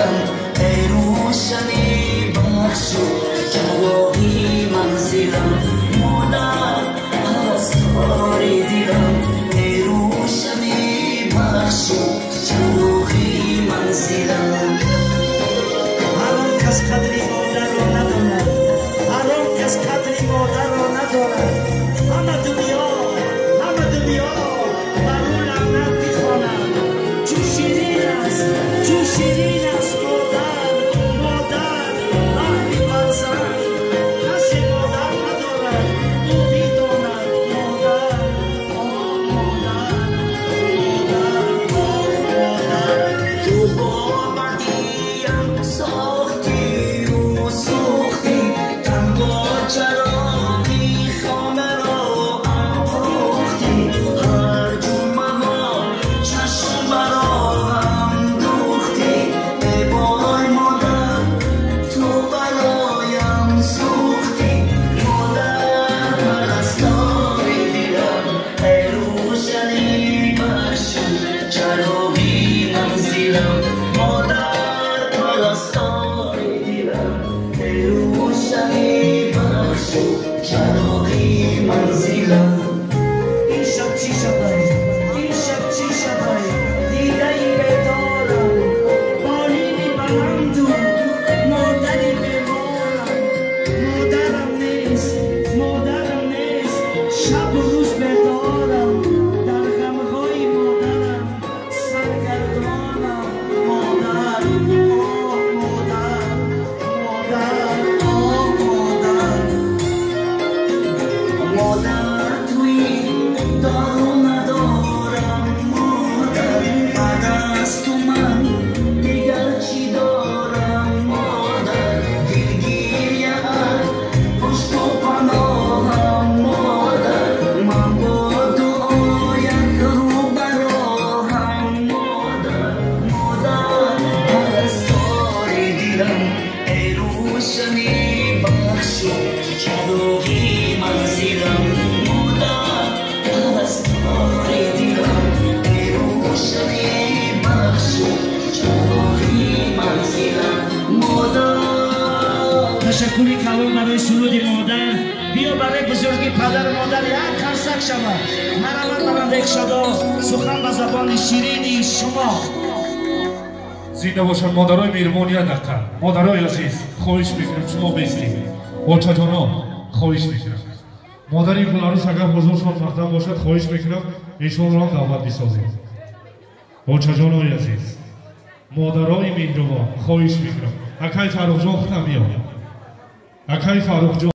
دیدم ای روشنی بخش و چراغی منزلم مادر پرستاری دیدم ای روشنی بخش و چراغی منزلم هر آن کس قدری مادر را نداند هر آن کس قدری مادر را نداند همه دنیا بر او لعنت می‌خوانند چون شیرین است مادر وقتی فرزند کسی مادر ندارد او می‌داند مادر تو باوردیم ساختی و سوختی تنها چراغی خانه را افروختی هر جمعه ها چشم براهم دوختی ای وای مادر تو برایم سوختی مادر پرستاری دیدم ای روشنی بخش چراغی منزلم مادر پرستاری دیدم ای روشنی بخش چراغی منزلم این شب چی شبه دیده ای بیدارم بالینی بلند و مادری بیمارم مادرم نیست شب و روز بیدارم در غمهای مادرم سرگردانم مادر مادر توی دارو ندارم مادر بعد از تو من دیگر چی دارم مادر دلگیریه پشت و پناهم مادر من با دعایت رو براهم مادر پرستاری دیدم ای روشنی بخش چراغی منزلم مادر پرستاری دیدم ای روشنی بخش چراغی منزلم مادر تشکری کلام برای سرود مادر بیا برای بزرگی پدر مادر یک قرصک شود مرود برنده شدا سخن به زبان شیرینی شما زنده باشند مادرای مهربانی دقیقا مادرای عزیز خواهش میکنم شما بیستید بچه جانا خواهش میکنم مادری گلعروس اگر حضورشان مقدم باشد خواهش میکنم ایشان را دعوت بسازید بچه جانای عزیز مادرای مهربان خواهش میکنم اکای فرخ جان خودم بیا اکای فرخ جان